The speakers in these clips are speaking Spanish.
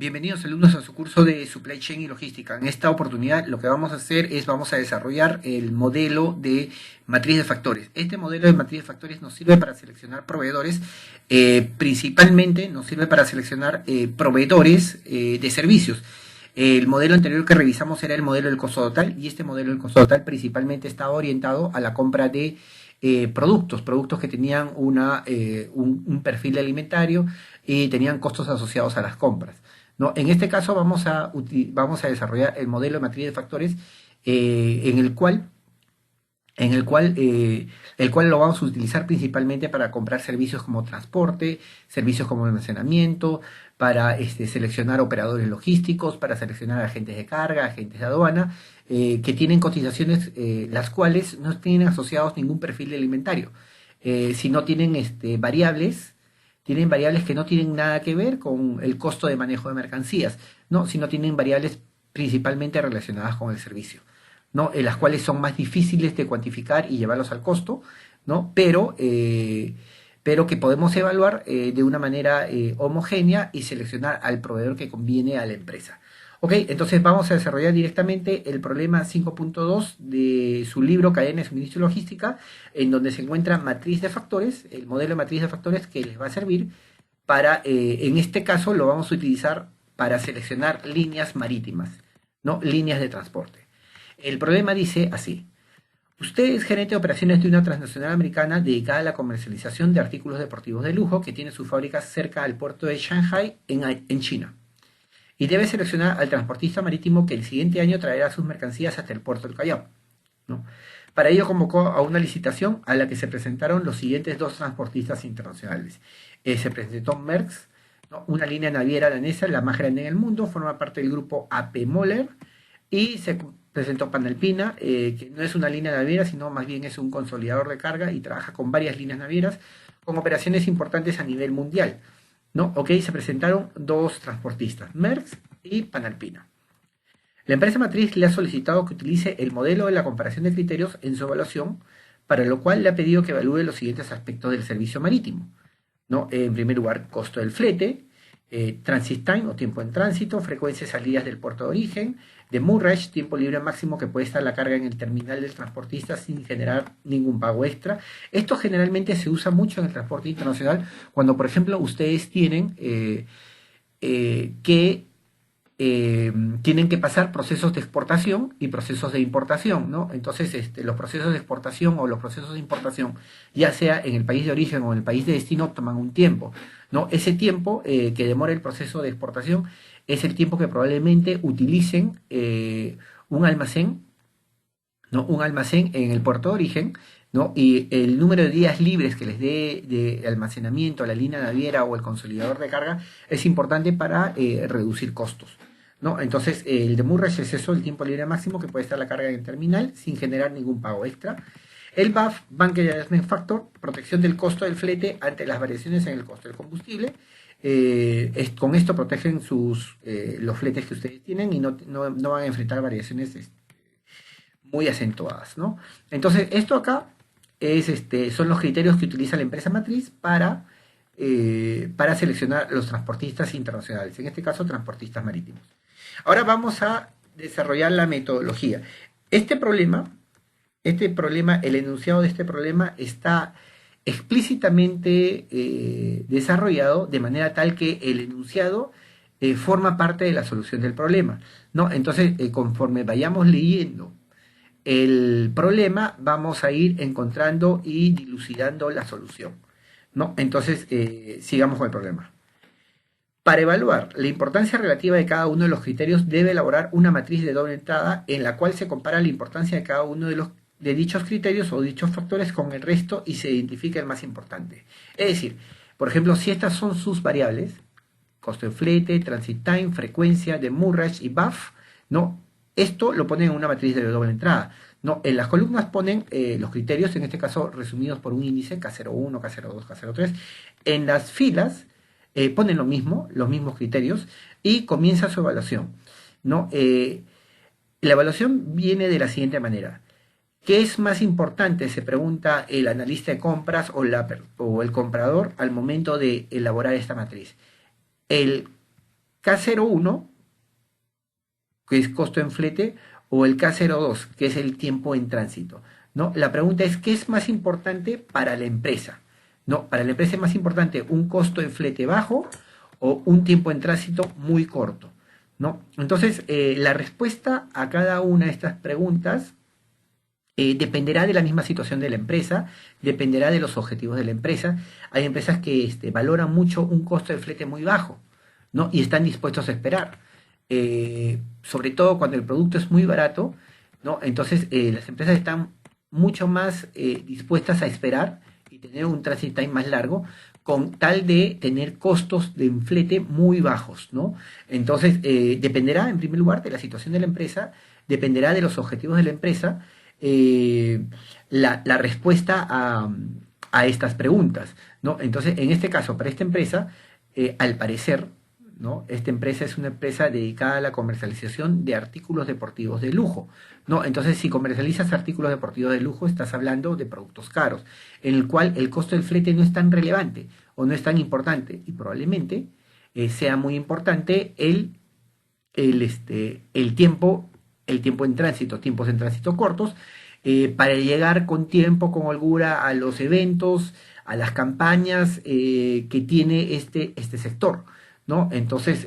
Bienvenidos alumnos a su curso de Supply Chain y Logística. En esta oportunidad lo que vamos a hacer es vamos a desarrollar el modelo de matriz de factores. Este modelo de matriz de factores nos sirve para seleccionar proveedores, principalmente nos sirve para seleccionar proveedores de servicios. El modelo anterior que revisamos era el modelo del costo total y este modelo del costo total principalmente estaba orientado a la compra de productos que tenían un perfil alimentario y tenían costos asociados a las compras, ¿no? En este caso vamos a desarrollar el modelo de matriz de factores en el cual lo vamos a utilizar principalmente para comprar servicios como transporte, servicios como almacenamiento, para seleccionar operadores logísticos, para seleccionar agentes de carga, agentes de aduana, que tienen cotizaciones las cuales no tienen asociados ningún perfil alimentario, sino tienen variables que no tienen nada que ver con el costo de manejo de mercancías, ¿no? Sino tienen variables principalmente relacionadas con el servicio, ¿no? En las cuales son más difíciles de cuantificar y llevarlos al costo, ¿no? Pero que podemos evaluar de una manera homogénea y seleccionar al proveedor que conviene a la empresa. Ok, entonces vamos a desarrollar directamente el problema 5.2 de su libro Cadena de Suministro y Logística, en donde se encuentra matriz de factores, el modelo de matriz de factores que les va a servir para, en este caso lo vamos a utilizar para seleccionar líneas marítimas, ¿no? Líneas de transporte. El problema dice así: usted es gerente de operaciones de una transnacional americana dedicada a la comercialización de artículos deportivos de lujo que tiene sus fábricas cerca del puerto de Shanghai en China. Y debe seleccionar al transportista marítimo que el siguiente año traerá sus mercancías hasta el puerto del Callao, ¿no? Para ello convocó a una licitación a la que se presentaron los siguientes dos transportistas internacionales. Se presentó Maersk, ¿no? Una línea naviera danesa, la más grande en el mundo, forma parte del grupo AP Moller, y se presentó Panalpina, que no es una línea naviera, sino más bien es un consolidador de carga y trabaja con varias líneas navieras con operaciones importantes a nivel mundial, ¿no? Ok, se presentaron dos transportistas, Maersk y Panalpina. La empresa matriz le ha solicitado que utilice el modelo de la comparación de criterios en su evaluación, para lo cual le ha pedido que evalúe los siguientes aspectos del servicio marítimo, ¿no? En primer lugar, costo del flete, transit time o tiempo en tránsito, frecuencia de salidas del puerto de origen, demurrage, tiempo libre máximo que puede estar la carga en el terminal del transportista sin generar ningún pago extra. Esto generalmente se usa mucho en el transporte internacional cuando, por ejemplo, ustedes que tienen que pasar procesos de exportación y procesos de importación, ¿no? Entonces, los procesos de exportación o los procesos de importación, ya sea en el país de origen o en el país de destino, toman un tiempo, ¿no? Ese tiempo que demora el proceso de exportación es el tiempo que probablemente utilicen un almacén, ¿no? Un almacén en el puerto de origen, ¿no? Y el número de días libres que les dé de almacenamiento a la línea naviera o el consolidador de carga es importante para reducir costos, ¿no? Entonces, el demurrage es eso, el tiempo libre máximo que puede estar la carga en el terminal sin generar ningún pago extra. El BAF, Bunker Adjustment Factor, protección del costo del flete ante las variaciones en el costo del combustible. Con esto protegen los fletes que ustedes tienen y no van a enfrentar variaciones muy acentuadas, ¿no? Entonces, esto acá son los criterios que utiliza la empresa matriz para seleccionar los transportistas internacionales, en este caso transportistas marítimos. Ahora vamos a desarrollar la metodología. Este problema, el enunciado de este problema está explícitamente desarrollado de manera tal que el enunciado forma parte de la solución del problema, ¿no? Entonces, conforme vayamos leyendo el problema, vamos a ir encontrando y dilucidando la solución, ¿no? Entonces, sigamos con el problema. Para evaluar la importancia relativa de cada uno de los criterios, debe elaborar una matriz de doble entrada en la cual se compara la importancia de cada uno de dichos criterios o dichos factores con el resto y se identifica el más importante. Es decir, por ejemplo, si estas son sus variables, costo de flete, transit time, frecuencia, demurrage y BAF, ¿no? Esto lo ponen en una matriz de doble entrada, ¿no? En las columnas ponen los criterios, en este caso resumidos por un índice K01, K02, K03. En las filas ponen lo mismo, los mismos criterios, y comienza su evaluación, ¿no? La evaluación viene de la siguiente manera. ¿Qué es más importante? Se pregunta el analista de compras o el comprador al momento de elaborar esta matriz. ¿El K01, que es costo en flete, o el K02, que es el tiempo en tránsito, ¿no? La pregunta es, ¿qué es más importante para la empresa? No, para la empresa es más importante un costo en flete bajo o un tiempo en tránsito muy corto, ¿no? Entonces, la respuesta a cada una de estas preguntas dependerá de la misma situación de la empresa, dependerá de los objetivos de la empresa. Hay empresas que valoran mucho un costo de flete muy bajo, ¿no? Y están dispuestos a esperar. Sobre todo cuando el producto es muy barato, ¿no? Entonces las empresas están mucho más dispuestas a esperar y tener un transit time más largo con tal de tener costos de flete muy bajos, ¿no? Entonces dependerá en primer lugar de la situación de la empresa, dependerá de los objetivos de la empresa, eh, la respuesta a estas preguntas, ¿no? Entonces, en este caso, para esta empresa, al parecer, ¿no? Esta empresa es una empresa dedicada a la comercialización de artículos deportivos de lujo, ¿no? Entonces, si comercializas artículos deportivos de lujo, estás hablando de productos caros, en el cual el costo del flete no es tan relevante o no es tan importante, y probablemente sea muy importante el tiempo en tránsito, tiempos en tránsito cortos, para llegar con tiempo, con holgura a los eventos, a las campañas que tiene este sector, ¿no? Entonces,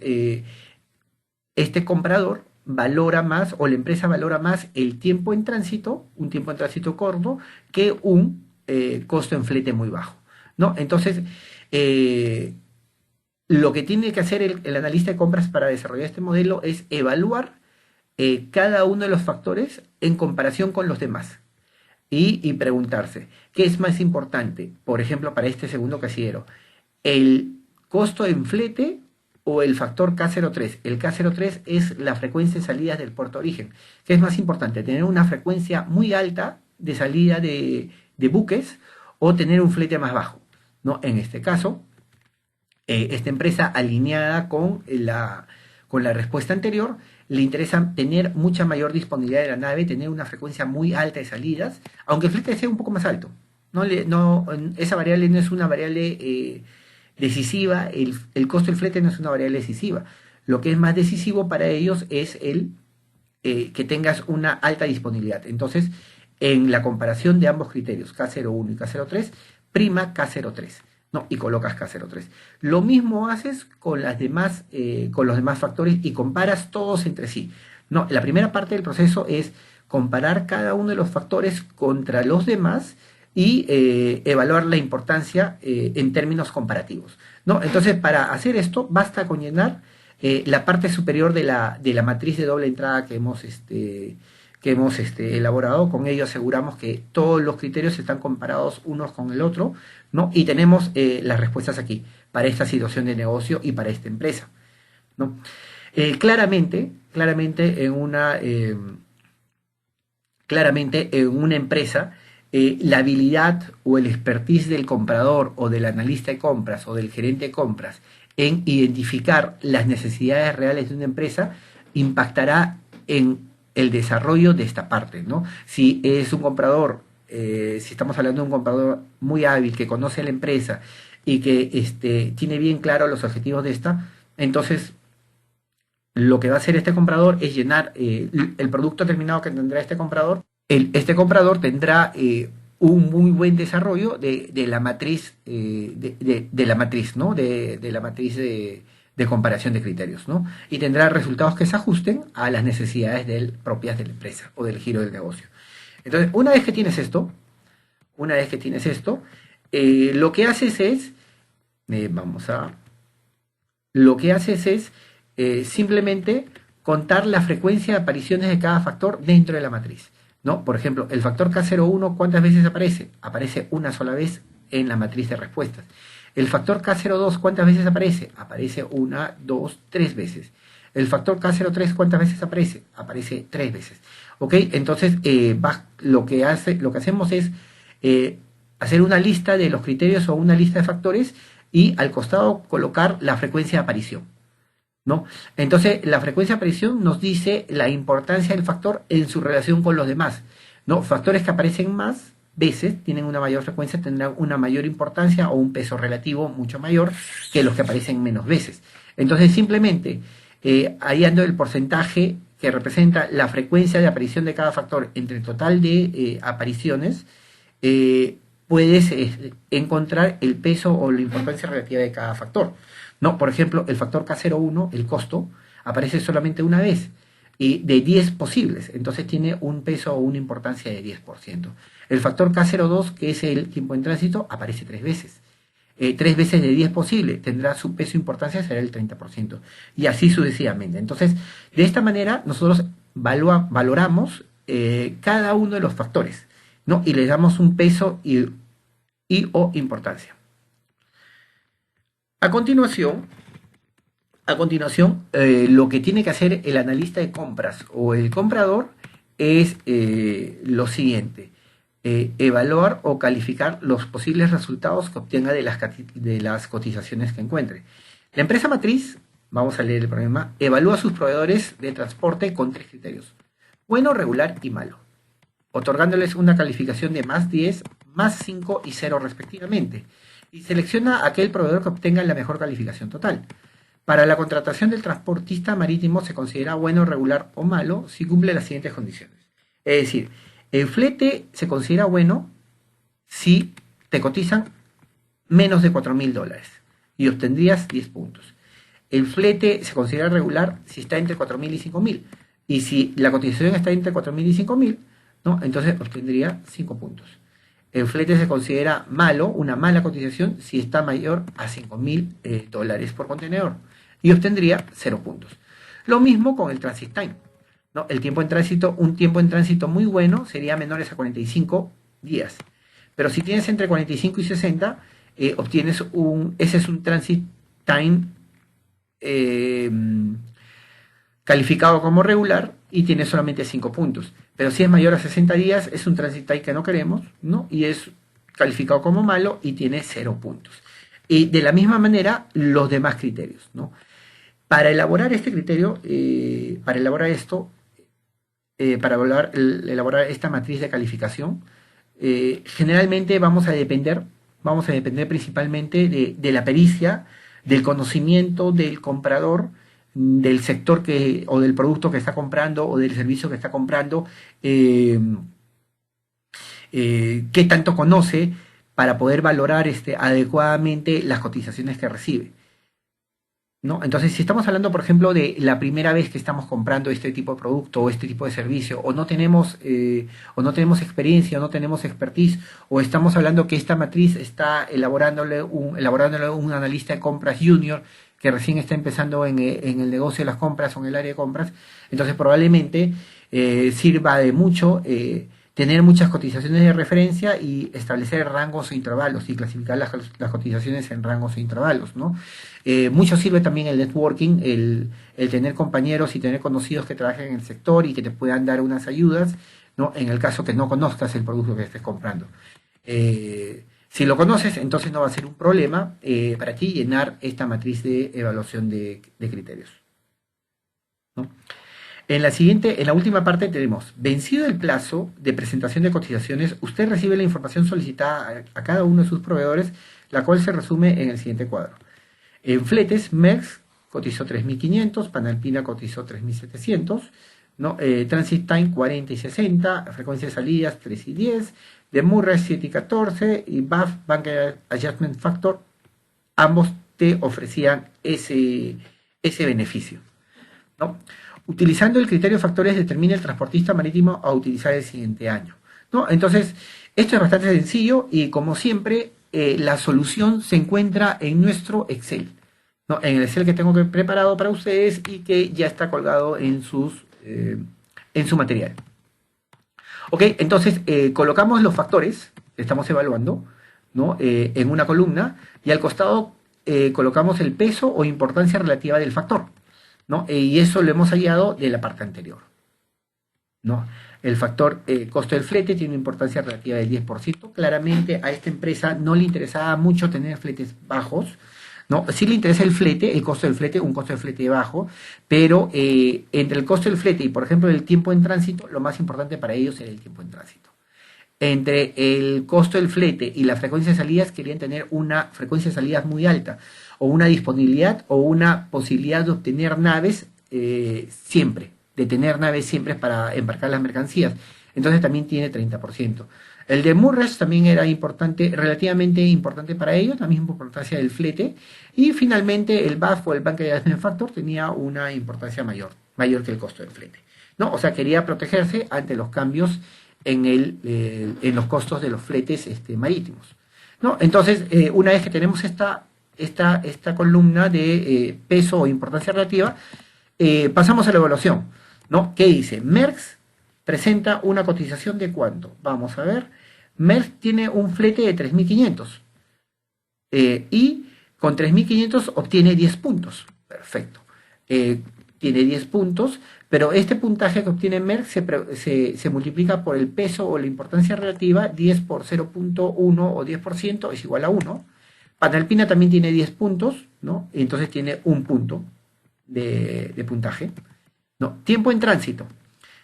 este comprador valora más, o la empresa valora más el tiempo en tránsito, un tiempo en tránsito corto, que un costo en flete muy bajo, ¿no? Entonces, eh, lo que tiene que hacer el analista de compras para desarrollar este modelo es evaluar cada uno de los factores en comparación con los demás y preguntarse, ¿qué es más importante? Por ejemplo, para este segundo casillero, ¿el costo en flete o el factor K03? El K03 es la frecuencia de salidas del puerto de origen. ¿Qué es más importante? ¿Tener una frecuencia muy alta de salida de buques o tener un flete más bajo? ¿No? En este caso, esta empresa alineada con la respuesta anterior, le interesa tener mucha mayor disponibilidad de la nave, tener una frecuencia muy alta de salidas, aunque el flete sea un poco más alto. Esa variable no es una variable decisiva, el costo del flete no es una variable decisiva. Lo que es más decisivo para ellos es que tengas una alta disponibilidad. Entonces, en la comparación de ambos criterios, K01 y K03, prima K03. ¿No? Y colocas K03. Lo mismo haces con con los demás factores y comparas todos entre sí. No, la primera parte del proceso es comparar cada uno de los factores contra los demás y evaluar la importancia en términos comparativos, ¿no? Entonces, para hacer esto, basta con llenar la parte superior de la matriz de doble entrada que hemos elaborado. Con ello aseguramos que todos los criterios están comparados unos con el otro, ¿no? Y tenemos las respuestas aquí para esta situación de negocio y para esta empresa, ¿no? Claramente en una empresa, la habilidad o el expertise del comprador o del analista de compras o del gerente de compras en identificar las necesidades reales de una empresa impactará en el desarrollo de esta parte, ¿no? Si es un comprador, si estamos hablando de un comprador muy hábil que conoce a la empresa y que tiene bien claro los objetivos de esta, entonces lo que va a hacer este comprador es llenar el producto terminado que tendrá este comprador. Este comprador tendrá un muy buen desarrollo de la matriz, de la matriz, ¿no? De la matriz de comparación de criterios, ¿no? Y tendrá resultados que se ajusten a las necesidades propias de la empresa o del giro del negocio. Entonces, una vez que tienes esto, lo que haces es, lo que haces es simplemente contar la frecuencia de apariciones de cada factor dentro de la matriz, ¿no? Por ejemplo, el factor K01, ¿cuántas veces aparece? Aparece una sola vez en la matriz de respuestas. El factor K02, ¿cuántas veces aparece? Aparece una, dos, tres veces. El factor K03, ¿cuántas veces aparece? Aparece tres veces. ¿Ok? Entonces, lo que hacemos es hacer una lista de los criterios o una lista de factores y al costado colocar la frecuencia de aparición, ¿no? Entonces, la frecuencia de aparición nos dice la importancia del factor en su relación con los demás, ¿no? Factores que aparecen más veces, tienen una mayor frecuencia, tendrán una mayor importancia o un peso relativo mucho mayor que los que aparecen menos veces. Entonces, simplemente hallando el porcentaje que representa la frecuencia de aparición de cada factor entre el total de apariciones, puedes encontrar el peso o la importancia relativa de cada factor. ¿No? Por ejemplo, el factor K01, el costo, aparece solamente una vez y de 10 posibles, entonces tiene un peso o una importancia de 10%. El factor K02, que es el tiempo en tránsito, aparece 3 veces. 3 veces de 10 posible, tendrá su peso e importancia, será el 30%. Y así sucesivamente. Entonces, de esta manera, nosotros valoramos cada uno de los factores, ¿no? Y le damos un peso o importancia. A continuación, lo que tiene que hacer el analista de compras o el comprador es lo siguiente. Evaluar o calificar los posibles resultados que obtenga de las cotizaciones que encuentre. La empresa matriz, vamos a leer el problema, evalúa a sus proveedores de transporte con 3 criterios: bueno, regular y malo, otorgándoles una calificación de más 10, más 5 y 0 respectivamente, y selecciona aquel proveedor que obtenga la mejor calificación total. Para la contratación del transportista marítimo se considera bueno, regular o malo si cumple las siguientes condiciones. Es decir, el flete se considera bueno si te cotizan menos de $4.000 y obtendrías 10 puntos. El flete se considera regular si está entre 4.000 y 5.000. Y si la cotización está entre 4.000 y 5.000, ¿no? Entonces obtendría 5 puntos. El flete se considera malo, una mala cotización, si está mayor a $5.000 por contenedor y obtendría 0 puntos. Lo mismo con el transit time, ¿no? El tiempo en tránsito, un tiempo en tránsito muy bueno sería menores a 45 días. Pero si tienes entre 45 y 60, obtienes ese es un transit time calificado como regular y tiene solamente 5 puntos. Pero si es mayor a 60 días, es un transit time que no queremos, ¿no? Y es calificado como malo y tiene 0 puntos. Y de la misma manera, los demás criterios, ¿no? Para elaborar este criterio, para elaborar esta matriz de calificación, generalmente vamos a depender principalmente de la pericia, del conocimiento del comprador, del sector o del producto que está comprando o del servicio que está comprando, qué tanto conoce para poder valorar adecuadamente las cotizaciones que recibe, ¿no? Entonces, si estamos hablando, por ejemplo, de la primera vez que estamos comprando este tipo de producto o este tipo de servicio, o no tenemos experiencia, o no tenemos expertise, o estamos hablando que esta matriz está elaborándole un analista de compras junior que recién está empezando en el negocio de las compras o en el área de compras, entonces probablemente sirva de mucho tener muchas cotizaciones de referencia y establecer rangos e intervalos y clasificar las cotizaciones en rangos e intervalos, ¿no? Mucho sirve también el networking, el tener compañeros y tener conocidos que trabajen en el sector y que te puedan dar unas ayudas, ¿no? En el caso que no conozcas el producto que estés comprando. Si lo conoces, entonces no va a ser un problema para ti llenar esta matriz de evaluación de criterios, ¿no? En la última parte tenemos: vencido el plazo de presentación de cotizaciones, usted recibe la información solicitada a cada uno de sus proveedores, la cual se resume en el siguiente cuadro. En fletes, Merckx cotizó 3.500, Panalpina cotizó 3.700, ¿no? Transit Time 40 y 60, frecuencia de salidas 3 y 10, de Murray 7 y 14, y BAF, Bunker Adjustment Factor, ambos te ofrecían ese beneficio, ¿no? Utilizando el criterio de factores, determina el transportista marítimo a utilizar el siguiente año, ¿no? Entonces, esto es bastante sencillo y, como siempre, la solución se encuentra en nuestro Excel, ¿no? En el Excel que tengo preparado para ustedes y que ya está colgado en su material. Ok, entonces colocamos los factores que estamos evaluando, ¿no? En una columna, y al costado colocamos el peso o importancia relativa del factor, ¿no? Y eso lo hemos hallado de la parte anterior, ¿no? El factor costo del flete tiene una importancia relativa del 10%. Claramente a esta empresa no le interesaba mucho tener fletes bajos, ¿no? Sí le interesa el flete, el costo del flete, un costo del flete bajo, pero entre el costo del flete y, por ejemplo, el tiempo en tránsito, lo más importante para ellos era el tiempo en tránsito. entre el costo del flete y la frecuencia de salidas, querían tener una frecuencia de salidas muy alta, o una disponibilidad o una posibilidad de obtener naves siempre, de tener naves siempre para embarcar las mercancías. Entonces también tiene 30%. El de Murray's también era importante, relativamente importante para ellos, la misma importancia del flete. Y finalmente el BAF o el Bank Adjustment Factor tenía una importancia mayor que el costo del flete, ¿no? O sea, quería protegerse ante los cambios en los costos de los fletes marítimos, ¿no? Entonces, una vez que tenemos esta columna de peso o importancia relativa, pasamos a la evaluación, ¿no? ¿Qué dice? Merckx presenta una cotización de ¿cuánto? Vamos a ver. Merckx tiene un flete de 3.500 y con 3.500 obtiene 10 puntos. Perfecto. Tiene 10 puntos, pero este puntaje que obtiene Merckx se multiplica por el peso o la importancia relativa. 10 por 0.1 o 10% es igual a 1. Panalpina también tiene 10 puntos, ¿no? Entonces tiene un punto de puntaje. No, tiempo en tránsito.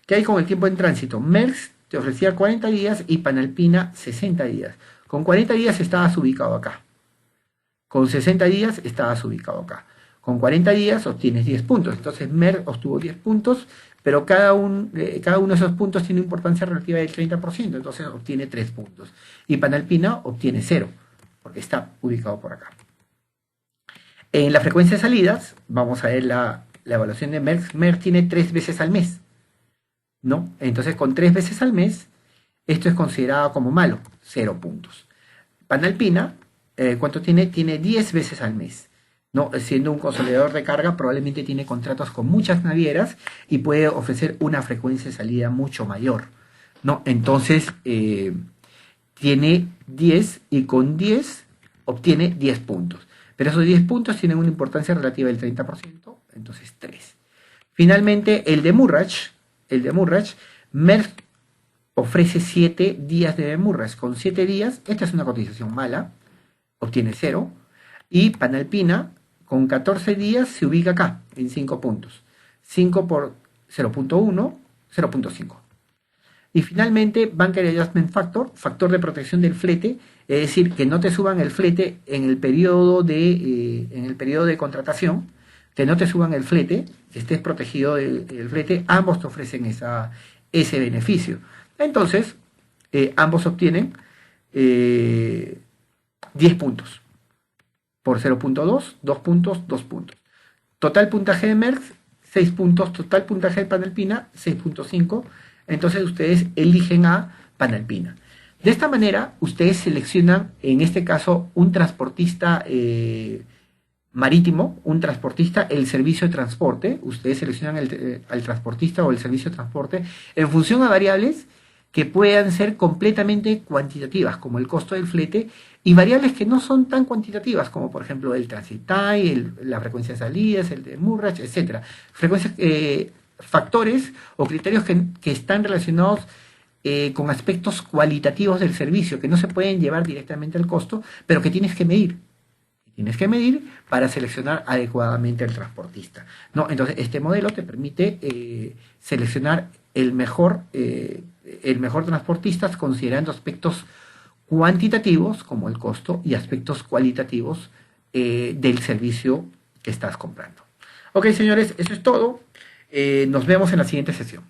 ¿Qué hay con el tiempo en tránsito? Merckx te ofrecía 40 días y Panalpina 60 días. Con 40 días estabas ubicado acá. Con 60 días estabas ubicado acá. Con 40 días obtienes 10 puntos. Entonces Merckx obtuvo 10 puntos, pero cada uno de esos puntos tiene importancia relativa del 30%, entonces obtiene 3 puntos. Y Panalpina obtiene 0, porque está ubicado por acá. En la frecuencia de salidas, vamos a ver la evaluación de Merckx. Merckx tiene 3 veces al mes, ¿no? Entonces, con 3 veces al mes, esto es considerado como malo, 0 puntos. Panalpina, ¿cuánto tiene? Tiene 10 veces al mes, ¿no? Siendo un consolidador de carga, probablemente tiene contratos con muchas navieras y puede ofrecer una frecuencia de salida mucho mayor, ¿no? Entonces, tiene 10 y con 10 obtiene 10 puntos. Pero esos 10 puntos tienen una importancia relativa del 30%, entonces 3. Finalmente, el de Murray's, Merckx ofrece 7 días de Murray's. Con 7 días, esta es una cotización mala, obtiene 0. Y Panalpina, con 14 días, se ubica acá, en 5 puntos. 5 por 0.1, 0.5. Y finalmente, Banker Adjustment Factor, factor de protección del flete, es decir, que no te suban el flete en el periodo de contratación, que no te suban el flete, que estés protegido del flete, ambos te ofrecen ese beneficio. Entonces, ambos obtienen 10 puntos. Por 0.2, 2 puntos, 2 puntos. Total puntaje de Merckx, 6 puntos. Total puntaje de Panalpina, 6.5. Entonces ustedes eligen a Panalpina. De esta manera, ustedes seleccionan, en este caso, un transportista marítimo, un transportista, el servicio de transporte. Ustedes seleccionan al transportista o el servicio de transporte en función a variables que puedan ser completamente cuantitativas, como el costo del flete, y variables que no son tan cuantitativas, como por ejemplo el transit time, la frecuencia de salidas, el de Murray's, etc. Factores o criterios que están relacionados con aspectos cualitativos del servicio, que no se pueden llevar directamente al costo, pero que tienes que medir. Tienes que medir para seleccionar adecuadamente el transportista, ¿no? Entonces, este modelo te permite seleccionar el mejor transportista considerando aspectos cuantitativos, como el costo, y aspectos cualitativos del servicio que estás comprando. Ok, señores, eso es todo. Nos vemos en la siguiente sesión.